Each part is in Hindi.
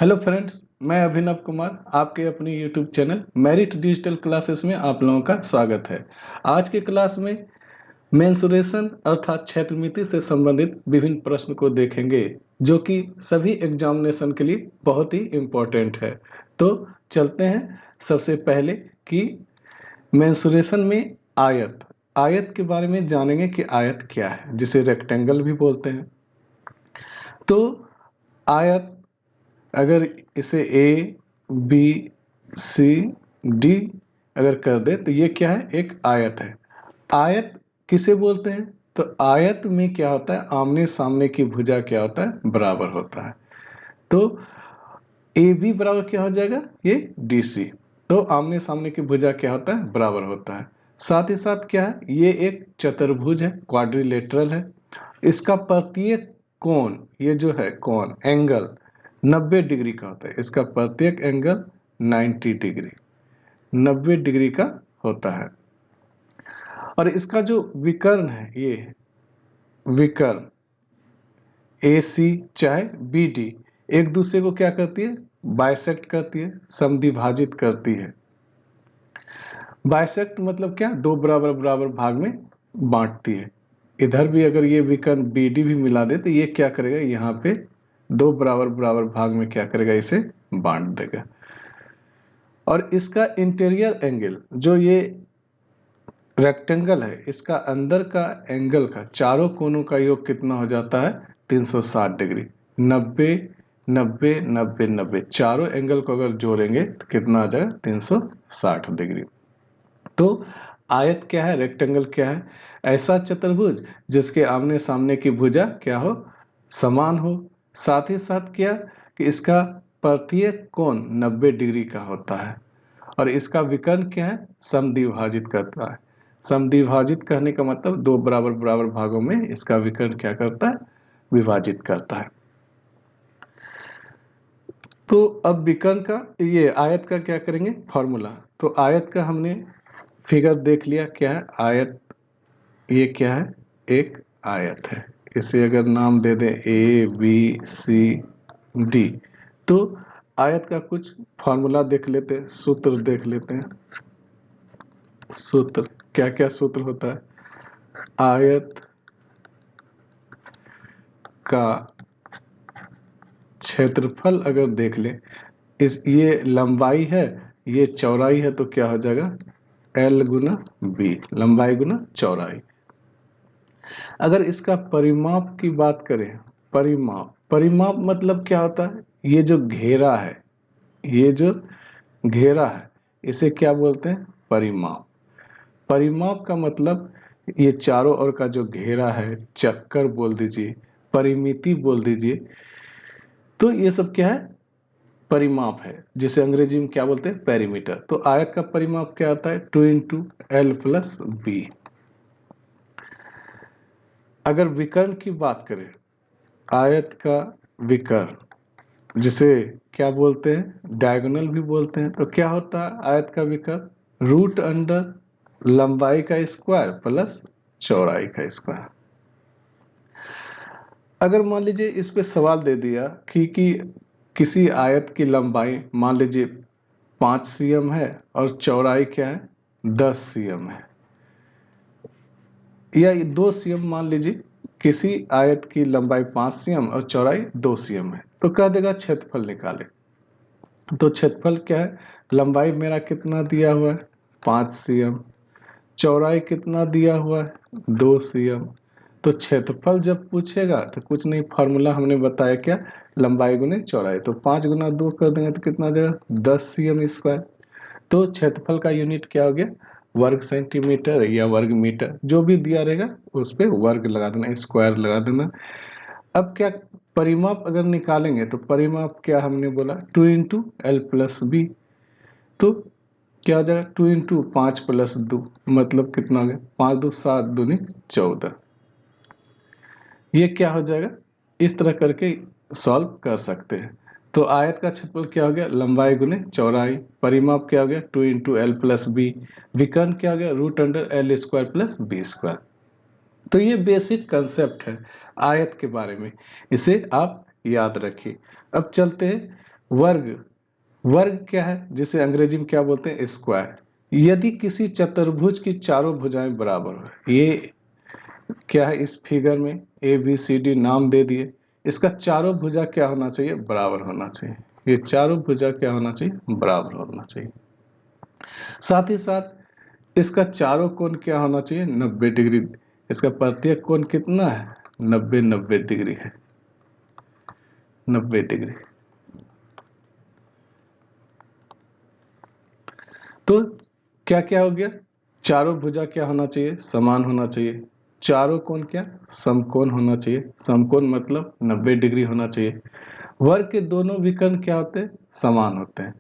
हेलो फ्रेंड्स, मैं अभिनव कुमार आपके अपने YouTube channel merit digital classes में आप लोगों का स्वागत है। आज की क्लास में मेंसुरेशन अर्थात क्षेत्रमिति से संबंधित विभिन्न प्रश्न को देखेंगे जो कि सभी एग्जामिनेशन के लिए बहुत ही इम्पोर्टेंट है। तो चलते हैं सबसे पहले कि मेंसुरेशन में आयत के बारे में जानेंगे कि आयत क्या है, जिसे रेक्टेंगल भी बोलते हैं। तो आयत अगर इसे ए बी सी डी अगर कर दे तो ये क्या है, एक आयत है। आयत किसे बोलते हैं? तो आयत में क्या होता है, आमने सामने की भुजा क्या होता है, बराबर होता है। तो ए बी बराबर क्या हो जाएगा, ये डी सी। तो आमने सामने की भुजा क्या होता है, बराबर होता है। साथ ही साथ क्या है, ये एक चतुर्भुज है, क्वाड्रिलेटरल है। इसका प्रत्येक कोण, ये जो है कोण एंगल 90 डिग्री का होता है। इसका प्रत्येक एंगल 90 डिग्री का होता है। और इसका जो विकर्ण है, ये विकर्ण ए सी चाहे बी डी एक दूसरे को क्या करती है, बाइसेक्ट करती है, समद्विभाजित करती है। बाइसेक्ट मतलब क्या, दो बराबर बराबर भाग में बांटती है। इधर भी अगर ये विकर्ण बी डी भी मिला दे तो ये क्या करेगा, यहाँ पे दो बराबर बराबर भाग में क्या करेगा, इसे बांट देगा। और इसका इंटीरियर एंगल, जो ये रेक्टेंगल है, इसका अंदर का एंगल का चारों कोनों का योग कितना हो जाता है, 360 डिग्री। 90 90 90 90 चारों एंगल को अगर जोड़ेंगे तो कितना आ जाएगा, 360 डिग्री। तो आयत क्या है, रेक्टेंगल क्या है, ऐसा चतुर्भुज जिसके आमने सामने की भुजा क्या हो, समान हो। साथ ही साथ क्या कि इसका प्रत्येक कोण 90 डिग्री का होता है। और इसका विकर्ण क्या है, समद्विभाजित करता है। समद्विभाजित कहने का मतलब दो बराबर बराबर भागों में इसका विकर्ण क्या करता है, विभाजित करता है। तो अब विकर्ण का, ये आयत का क्या करेंगे, फॉर्मूला। तो आयत का हमने फिगर देख लिया, क्या है आयत, ये क्या है, एक आयत है। इसे अगर नाम दे दें ए बी सी डी, तो आयत का कुछ फॉर्मूला देख लेते हैं, सूत्र देख लेते हैं। सूत्र क्या क्या सूत्र होता है, आयत का क्षेत्रफल अगर देख ले, इस ये लंबाई है, ये चौड़ाई है, तो क्या हो जाएगा, L गुना बी, लंबाई गुना चौड़ाई। अगर इसका परिमाप की बात करें, परिमाप मतलब क्या होता है, ये जो घेरा है, ये जो घेरा है, इसे क्या बोलते हैं, परिमाप। परिमाप का मतलब ये चारों ओर का जो घेरा है, चक्कर बोल दीजिए, परिमिति बोल दीजिए, तो ये सब क्या है, परिमाप है, जिसे अंग्रेजी में क्या बोलते हैं, पेरीमीटर। तो आयत का परिमाप क्या आता है, 2 × L + B। अगर विकर्ण की बात करें, आयत का विकर्ण, जिसे क्या बोलते हैं, डायगोनल भी बोलते हैं, तो क्या होता है आयत का विकर्ण, √अंडर लंबाई का स्क्वायर प्लस चौड़ाई का स्क्वायर। अगर मान लीजिए इस पे सवाल दे दिया कि किसी आयत की लंबाई मान लीजिए 5 cm है और चौड़ाई क्या है, 10 cm है, या 2 cm, मान लीजिए किसी आयत की लंबाई 5 cm और चौड़ाई 2 cm है, तो कह देगा क्षेत्रफल निकाले। तो क्षेत्रफल क्या है, लंबाई मेरा कितना दिया हुआ है, 5 cm, चौड़ाई कितना दिया हुआ है, 2 cm। तो क्षेत्रफल जब पूछेगा तो कुछ नहीं, फार्मूला हमने बताया क्या, लंबाई गुने चौड़ाई। तो 5 × 2 कर देंगे तो कितना आ जाएगा, 10 cm²। तो क्षेत्रफल का यूनिट क्या हो गया, वर्ग सेंटीमीटर या वर्ग मीटर, जो भी दिया रहेगा उस पर वर्ग लगा देना, स्क्वायर लगा देना। अब क्या, परिमाप अगर निकालेंगे तो परिमाप क्या हमने बोला, 2 × L + B। तो क्या हो जाएगा, 2 × 5 + 2 मतलब कितना हो गया, 5 × 2 7 दूनी 14। ये क्या हो जाएगा, इस तरह करके सॉल्व कर सकते हैं। तो आयत का क्षेत्रफल क्या हो गया, लंबाई गुने चौड़ाई, परिमाप क्या हो गया, 2 × L + B, विकर्ण क्या हो गया, √L² + B²। तो ये बेसिक कंसेप्ट है आयत के बारे में, इसे आप याद रखिए। अब चलते हैं वर्ग, वर्ग क्या है जिसे अंग्रेजी में क्या बोलते हैं, स्क्वायर। यदि किसी चतुर्भुज की चारों भुजाएं बराबर हो, ये क्या है इस फिगर में ए बी सी डी नाम दे दिए, इसका चारों भुजा क्या होना चाहिए, बराबर होना चाहिए। ये चारों भुजा क्या होना चाहिए, बराबर होना चाहिए। साथ ही साथ इसका चारों कोण क्या होना चाहिए, 90 डिग्री। इसका प्रत्येक कोण कितना है, 90 डिग्री है, 90 डिग्री। तो क्या क्या हो गया, चारों भुजा क्या होना चाहिए, समान होना चाहिए। चारों कोण क्या, समकोण होना चाहिए। समकोण मतलब 90 डिग्री होना चाहिए। वर्ग के दोनों विकर्ण क्या होते हैं, समान होते हैं।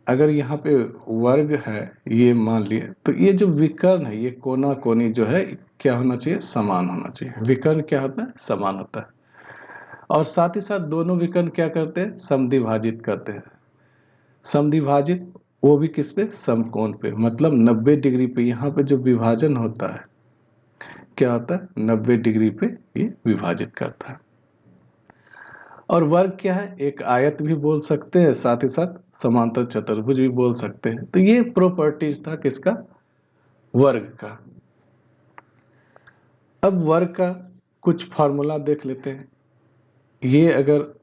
अगर यहाँ पे वर्ग है ये मान लिए, तो ये जो विकर्ण है, ये कोना कोनी जो है क्या होना चाहिए, समान होना चाहिए। विकर्ण क्या होता है, समान होता है। और साथ ही साथ दोनों विकर्ण क्या करते हैं, समद्विभाजित करते हैं। समद्विभाजित वो भी किस पे, समकोण पे, मतलब 90 डिग्री पे। यहाँ पे जो विभाजन होता है क्या होता है, 90 डिग्री पे ये विभाजित करता है। और वर्ग क्या है, एक आयत भी बोल सकते हैं, साथ ही साथ समांतर चतुर्भुज भी बोल सकते हैं। तो ये प्रॉपर्टीज था किसका, वर्ग का। अब वर्ग का कुछ फार्मूला देख लेते हैं। ये अगर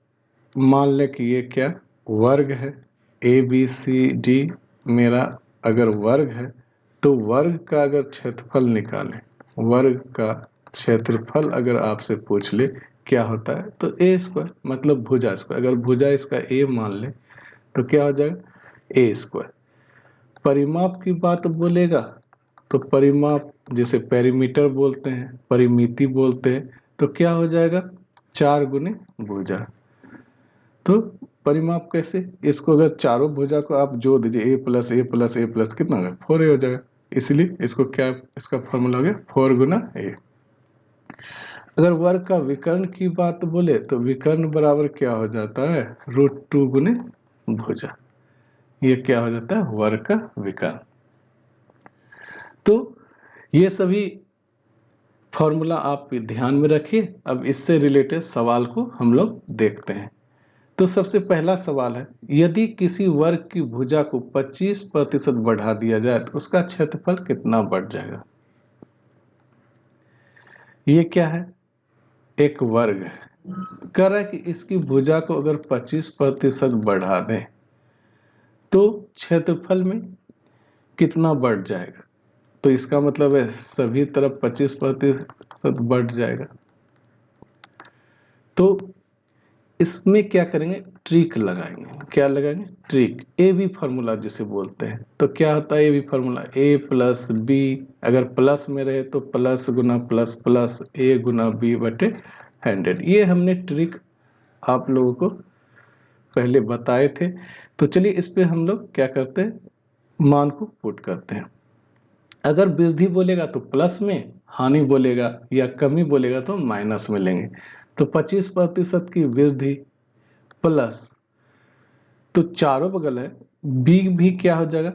मान लें कि ये क्या वर्ग है, ए बी सी डी मेरा अगर वर्ग है, तो वर्ग का अगर क्षेत्रफल निकालें, वर्ग का क्षेत्रफल अगर आपसे पूछ ले क्या होता है, तो ए स्क्वायर, मतलब भुजा स्क्वायर। अगर भुजा इसका ए मान ले तो क्या हो जाएगा, ए स्क्वायर। परिमाप की बात बोलेगा तो परिमाप जैसे पेरीमीटर बोलते हैं, परिमिति बोलते हैं, तो क्या हो जाएगा, 4 गुने भुजा। तो परिमाप कैसे, इसको अगर चारों भुजा को आप जोड़ दीजिए, ए प्लस ए प्लस ए प्लस कितना होगा, 4a हो जाएगा। इसलिए इसको क्या, इसका फॉर्मूला हो गया 4 गुना ए। अगर वर्ग का विकर्ण की बात बोले तो विकर्ण बराबर क्या हो जाता है, √2 गुने भुजा। ये क्या हो जाता है, वर्ग का विकर्ण। तो ये सभी फॉर्मूला आप ध्यान में रखिए। अब इससे रिलेटेड सवाल को हम लोग देखते हैं। तो सबसे पहला सवाल है, यदि किसी वर्ग की भुजा को 25% बढ़ा दिया जाए तो उसका क्षेत्रफल कितना बढ़ जाएगा। ये क्या है, एक वर्ग है, कह रहा है कि इसकी भुजा को अगर 25% बढ़ा दें तो क्षेत्रफल में कितना बढ़ जाएगा। तो इसका मतलब है सभी तरफ 25% बढ़ जाएगा। तो इसमें क्या करेंगे, ट्रिक लगाएंगे। क्या लगाएंगे, ट्रिक, ए बी फार्मूला जिसे बोलते हैं। तो क्या होता है A B formula, A plus B, अगर प्लस में रहे तो प्लस गुना प्लस प्लस ए गुना बी बटे 100। ये हमने ट्रिक आप लोगों को पहले बताए थे। तो चलिए इस पे हम लोग क्या करते हैं, मान को पुट करते हैं। अगर वृद्धि बोलेगा तो प्लस में, हानि बोलेगा या कमी बोलेगा तो माइनस में लेंगे। तो 25% की वृद्धि प्लस, तो चारों बगल है, बी भी क्या हो जाएगा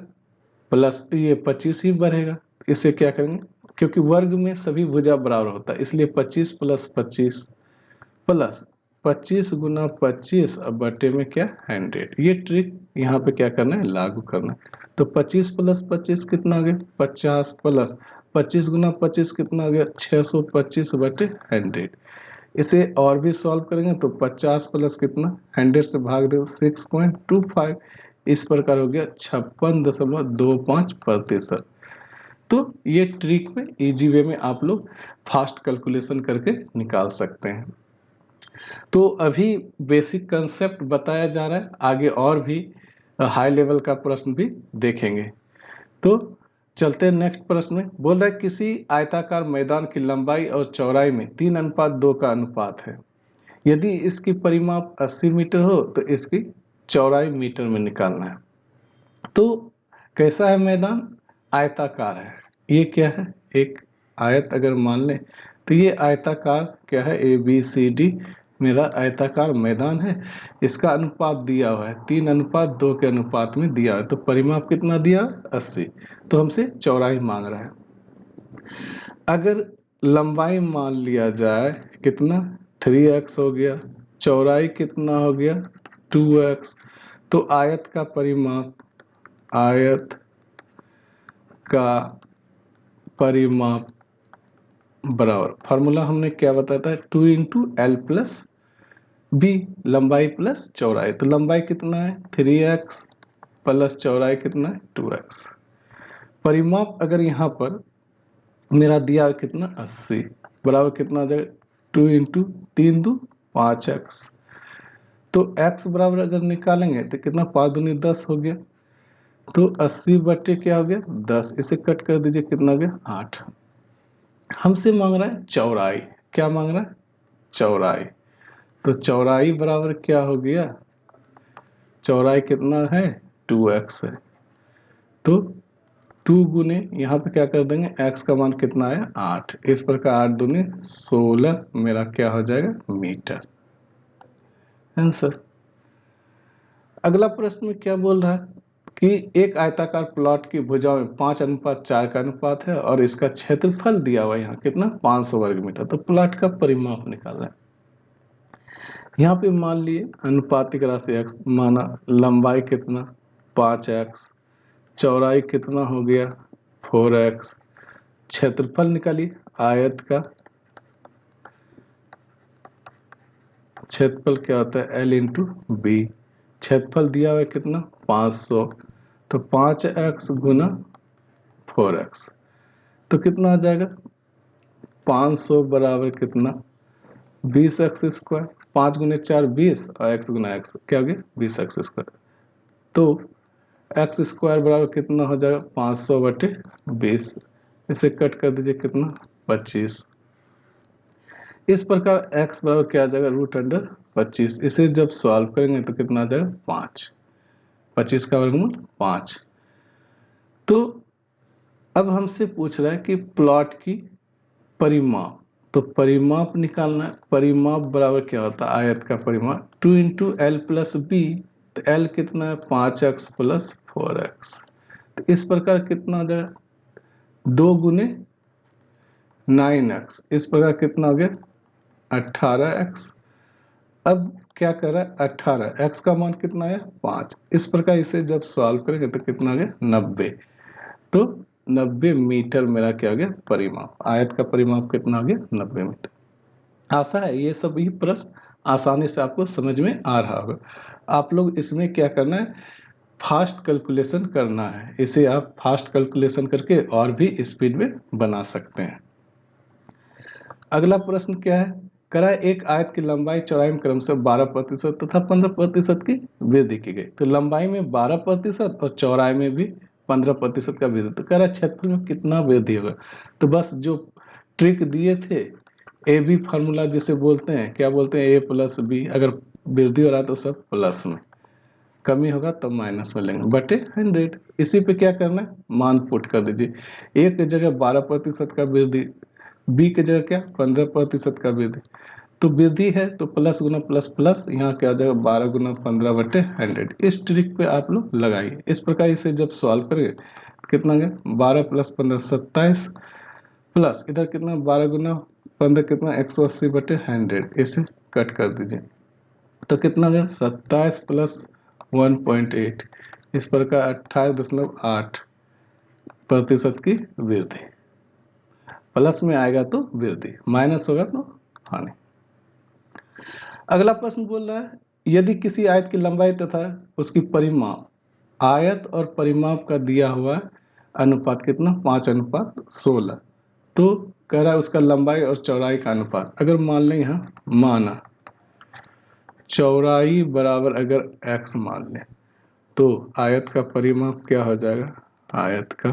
प्लस, ये 25 ही बढ़ेगा। इसे क्या करेंगे, क्योंकि वर्ग में सभी भुजा बराबर होता है, इसलिए 25 प्लस 25 प्लस 25 गुना 25 अब बटे में क्या 100। ये ट्रिक यहाँ पे क्या करना है, लागू करना है। तो 25 प्लस 25 कितना हो गया, 50 प्लस 25 गुना 25 कितना हो गया, 625 बटे 100। इसे और भी सॉल्व करेंगे तो 50 प्लस कितना, 100 से भाग दो 6.25, इस प्रकार हो गया 56.25%। तो ये ट्रिक में इजी वे में आप लोग फास्ट कैलकुलेशन करके निकाल सकते हैं। तो अभी बेसिक कंसेप्ट बताया जा रहा है, आगे और भी हाई लेवल का प्रश्न भी देखेंगे। तो चलते हैं नेक्स्ट प्रश्न में। बोल रहा है किसी आयताकार मैदान की लंबाई और चौड़ाई में 3:2 का अनुपात है। यदि इसकी परिमाप 80 मीटर हो तो इसकी चौड़ाई मीटर में निकालना है। तो कैसा है मैदान, आयताकार है। ये क्या है, एक आयत अगर मान लें तो ये आयताकार क्या है, ए बी सी डी मेरा आयताकार मैदान है। इसका अनुपात दिया हुआ है 3:2 के अनुपात में दिया है। तो परिमाप कितना दिया, 80। तो हमसे चौड़ाई मांग रहा है। अगर लंबाई मान लिया जाए कितना, 3x हो गया, चौड़ाई कितना हो गया 2x। तो आयत का परिमाप बराबर, फार्मूला हमने क्या बताया था, 2 इंटू एल प्लस बी, लंबाई प्लस चौड़ाई। तो लंबाई कितना है 3x प्लस चौड़ाई कितना है 2x। परिमाप अगर यहाँ पर मेरा दिया कितना 80 बराबर कितना आ जाएगा 2 इंटू 3 2 5x। तो x बराबर अगर निकालेंगे तो कितना 5 दूनी 10 हो गया। तो 80 बटे क्या हो गया 10, इसे कट कर दीजिए कितना हो गया 8। हमसे मांग रहा है चौड़ाई, क्या मांग रहा है चौड़ाई। तो चौड़ाई बराबर क्या हो गया, चौड़ाई कितना है 2x है। तो 2 गुने यहाँ पे क्या कर देंगे x का मान कितना है 8, इस प्रकार 8 दूनी 16 मेरा क्या हो जाएगा मीटर आंसर। अगला प्रश्न में क्या बोल रहा है कि एक आयताकार प्लॉट की भुजाओं में 5:4 का अनुपात है और इसका क्षेत्रफल दिया हुआ है यहाँ कितना 500 वर्ग मीटर। तो प्लॉट का परिमाप निकाल रहा है। यहाँ पे मान लिए अनुपातिक राशि x, माना लंबाई कितना 5x, चौड़ाई कितना हो गया 4x, क्षेत्रफल निकालिए आयत का, क्षेत्रफल क्या होता है L इंटू बी, क्षेत्रफल दिया हुआ है कितना 500। तो 5x गुना 4x तो कितना आ जाएगा 500 बराबर कितना 20x स्क्वायर, 5 गुने 4 20 और x गुना x क्या हो गया 20x स्क्वायर। तो x स्क्वायर बराबर कितना हो जाएगा 500 बटे 20, इसे कट कर दीजिए कितना 25। इस प्रकार x बराबर क्या आ जाएगा √25। इसे जब सॉल्व करेंगे तो कितना आ जाएगा 5, 25 का वर्गमूल 5। तो अब हमसे पूछ रहा है कि प्लॉट की परिमाप, तो परिमाप निकालना है। परिमाप बराबर क्या होता है आयत का परिमाप 2 इंटू एल प्लस बी। तो एल कितना है 5x प्लस 4x। तो इस प्रकार कितना हो जाएगा 2 गुने 9x, इस प्रकार कितना हो गया 18x। अब क्या कर रहा है 18, x का मान कितना है 5, इस प्रकार इसे जब सॉल्व करेंगे तो कितना हो गया 90। तो 90 मीटर मेरा क्या हो गया परिमाप, आयत का परिमाप कितना हो गया 90 मीटर। आशा है ये सभी प्रश्न आसानी से आपको समझ में आ रहा होगा। आप लोग इसमें क्या करना है फास्ट कैलकुलेशन करना है, इसे आप फास्ट कैलकुलेशन करके और भी स्पीड में बना सकते हैं। अगला प्रश्न क्या है, करा एक आयत की लंबाई चौड़ाई में क्रमशः 12% तथा 15% की वृद्धि की गई। तो लंबाई में 12% और चौड़ाई में भी 15% का वृद्धि। तो कह रहा क्षेत्रफल में कितना वृद्धि होगा। तो बस जो ट्रिक दिए थे ए बी फार्मूला जिसे बोलते हैं, क्या बोलते हैं ए प्लस बी, अगर वृद्धि हो रहा है तो सब प्लस में, कमी होगा तो माइनस में लेंगे बटे 100। इसी पे क्या करना है मान पुट कर दीजिए, ए की जगह 12% का वृद्धि, बी की जगह क्या 15% का वृद्धि। तो वृद्धि है तो प्लस गुना प्लस प्लस, यहाँ क्या आ जाएगा 12 गुना 15 बटे 100। इस ट्रिक पे आप लोग लगाइए। इस प्रकार इसे जब सॉल्व करेंगे कितना गया 12 प्लस 15 27, प्लस इधर कितना 12 गुना 15 कितना 180 बटे 100, इसे कट कर दीजिए तो कितना गया 27 प्लस 1.8, इस प्रकार 28.8% की वृद्धि। प्लस में आएगा तो वृद्धि, माइनस होगा तो हानि। अगला प्रश्न बोल रहा है यदि किसी आयत की लंबाई तथा उसकी परिमाप, आयत और परिमाप का दिया हुआ अनुपात कितना 5:16, तो कह रहा है उसका लंबाई और चौड़ाई का अनुपात। अगर मान लें यहाँ माना चौड़ाई बराबर अगर x मान लें तो आयत का परिमाप क्या हो जाएगा, आयत का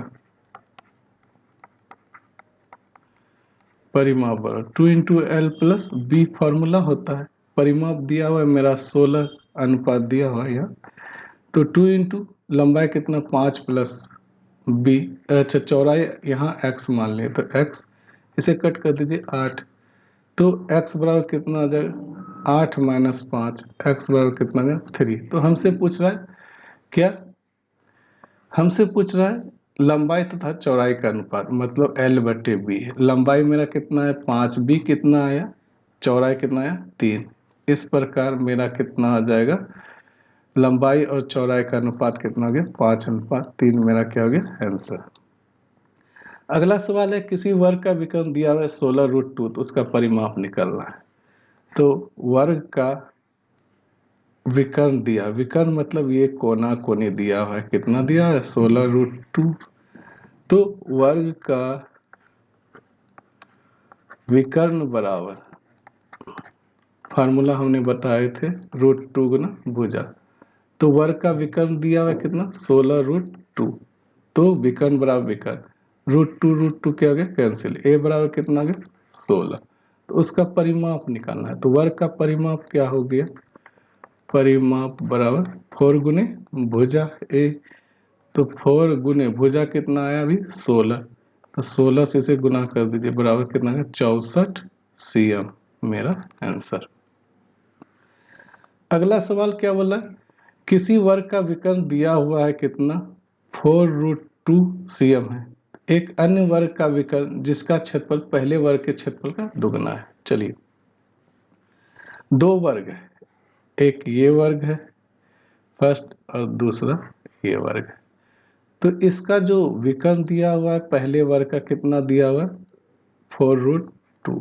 परिमाप बराबर 2 into L plus B formula होता है। परिमाप दिया हुआ है मेरा 16 अनुपात दिया हुआ है यहाँ, तो 2 इंटू लंबाई कितना 5 प्लस बी, अच्छा चौड़ाई यहाँ x मान लिया तो x, इसे कट कर दीजिए 8। तो x बराबर कितना आ जाएगा 8 माइनस 5, x बराबर कितना आ जाएगा 3। तो हमसे पूछ रहा है क्या, हमसे पूछ रहा है लंबाई तथा चौड़ाई का अनुपात, मतलब L बटे बी। लंबाई मेरा कितना है 5, बी कितना आया चौड़ाई कितना आया 3, इस प्रकार मेरा कितना आ जाएगा, लंबाई और चौड़ाई का अनुपात कितना हो गया, 5:3 मेरा क्या हो गया आंसर। अगला सवाल है, किसी वर्ग का विकर्ण दिया हुआ है 16√2, तो उसका परिमाप निकालना है। तो वर्ग का विकर्ण दिया, विकर्ण मतलब ये कोना कोनी दिया हुआ है, कितना दिया है 16√2। तो वर्ग का विकर्ण बराबर, फार्मूला हमने बताए थे √2 गुना भुजा। तो वर्ग का विकर्ण दिया हुआ है कितना 16√2, तो विकर्ण बराबर विकर्ण, √2 क्या हो गया कैंसिल, a बराबर कितना आ गया 16। तो उसका परिमाप निकालना है। तो वर्ग का परिमाप क्या हो गया, परिमाप बराबर 4 गुने भुजा a। तो 4 गुने भुजा कितना आया अभी 16, तो 16 से इसे गुना कर दीजिए, बराबर कितना है 64 cm मेरा आंसर। अगला सवाल क्या बोला, किसी वर्ग का विकर्ण दिया हुआ है कितना 4√2 cm है, एक अन्य वर्ग का विकर्ण जिसका क्षेत्रफल पहले वर्ग के क्षेत्रफल का दुगना है। चलिए, दो वर्ग है, एक ये वर्ग है फर्स्ट और दूसरा ये वर्ग है। तो इसका जो विकर्ण दिया हुआ है पहले वर्ग का कितना दिया हुआ है 4√2।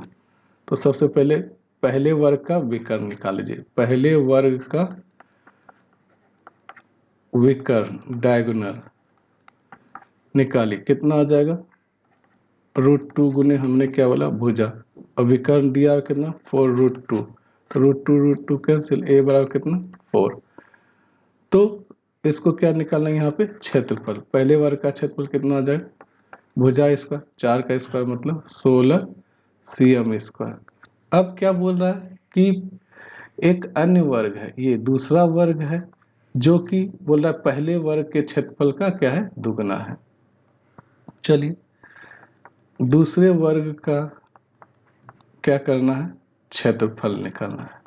तो सबसे पहले पहले वर्ग का विकर्ण निकाल लीजिए, पहले वर्ग का विकर्ण डायगोनल निकालिए, कितना आ जाएगा √2 गुने हमने क्या बोला भुजा, और विकर्ण दिया कितना 4√2, तो √2 कैंसिल, a बराबर कितना 4। तो इसको क्या निकालना है यहाँ पे क्षेत्रफल, पहले वर्ग का क्षेत्रफल कितना आ जाएगा, भुजा स्क्वायर 4 का स्क्वायर मतलब 16 cm स्क्वायर। अब क्या बोल रहा है कि एक अन्य वर्ग है, ये दूसरा वर्ग है जो कि बोल रहा है पहले वर्ग के क्षेत्रफल का क्या है दुगना है। चलिए, दूसरे वर्ग का क्या करना है, क्षेत्रफल निकालना है।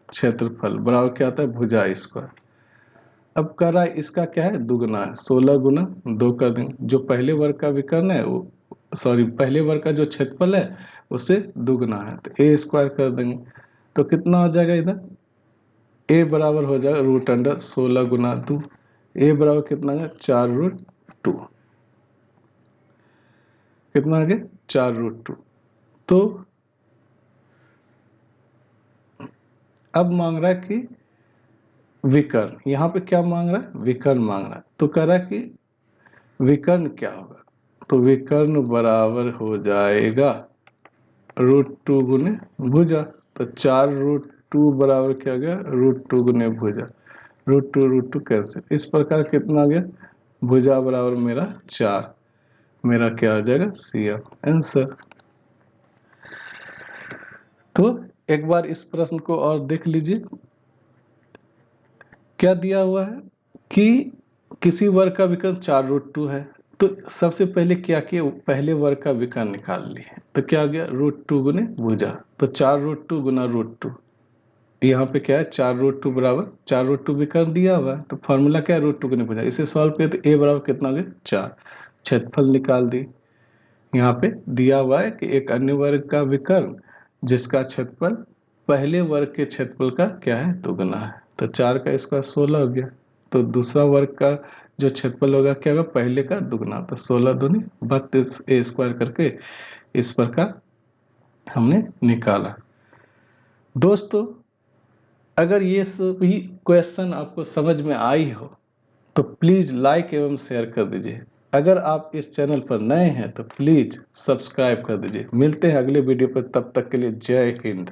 क्षेत्रफल बराबर क्या आता है भुजा स्क्वायर। अब कह रहा है इसका क्या है दुगना है, 16 गुना 2 कर देंगे, जो पहले वर्ग का विकर्ण है वो पहले वर्ग का जो क्षेत्रफल है उससे दुगना है, तो a स्क्वायर कर देंगे। तो कितना हो जाएगा इधर, a बराबर हो जाएगा √16 गुना 2, a बराबर कितना है 4√2, कितना आ गया 4√2। तो अब मांग रहा है कि विकर्ण, यहाँ पे क्या मांग रहा है विकर्ण मांग रहा है। तो कह रहा है कि विकर्ण क्या होगा, तो विकर्ण बराबर हो जाएगा √2 गुने भुजा। तो 4√2 बराबर क्या गया √2 गुने भुजा, √2 कैंसिल, इस प्रकार कितना आ गया भुजा बराबर मेरा 4, मेरा क्या आ जाएगा cm आंसर। तो एक बार इस प्रश्न को और देख लीजिए, क्या दिया हुआ है कि किसी वर्ग का विकर्ण 4√2 है। तो सबसे पहले क्या किया, पहले वर्ग का विकर्ण निकाल लिए, तो क्या आ गया √2 गुने भुजा। तो 4√2 गुना √2, यहाँ पे क्या है 4√2 बराबर 4√2 विकर्ण दिया हुआ है, तो फॉर्मूला क्या है √2 गुने भुजा। इसे सॉल्व किया तो a बराबर कितना आ गया 4, क्षेत्रफल निकाल दी। यहाँ पे दिया हुआ है कि एक अन्य वर्ग का विकर्ण जिसका क्षेत्रफल पहले वर्ग के क्षेत्रफल का क्या है दुगना है, तो 4 का स्क्वायर 16 हो गया। तो दूसरा वर्ग का जो क्षेत्रफल होगा क्या होगा पहले का दुगना, तो 16 दूनी 32 a स्क्वायर करके इस प्रकार हमने निकाला। दोस्तों, अगर ये सभी क्वेश्चन आपको समझ में आई हो तो प्लीज़ लाइक एवं शेयर कर दीजिए। अगर आप इस चैनल पर नए हैं तो प्लीज़ सब्सक्राइब कर दीजिए। मिलते हैं अगले वीडियो पर, तब तक के लिए जय हिंद।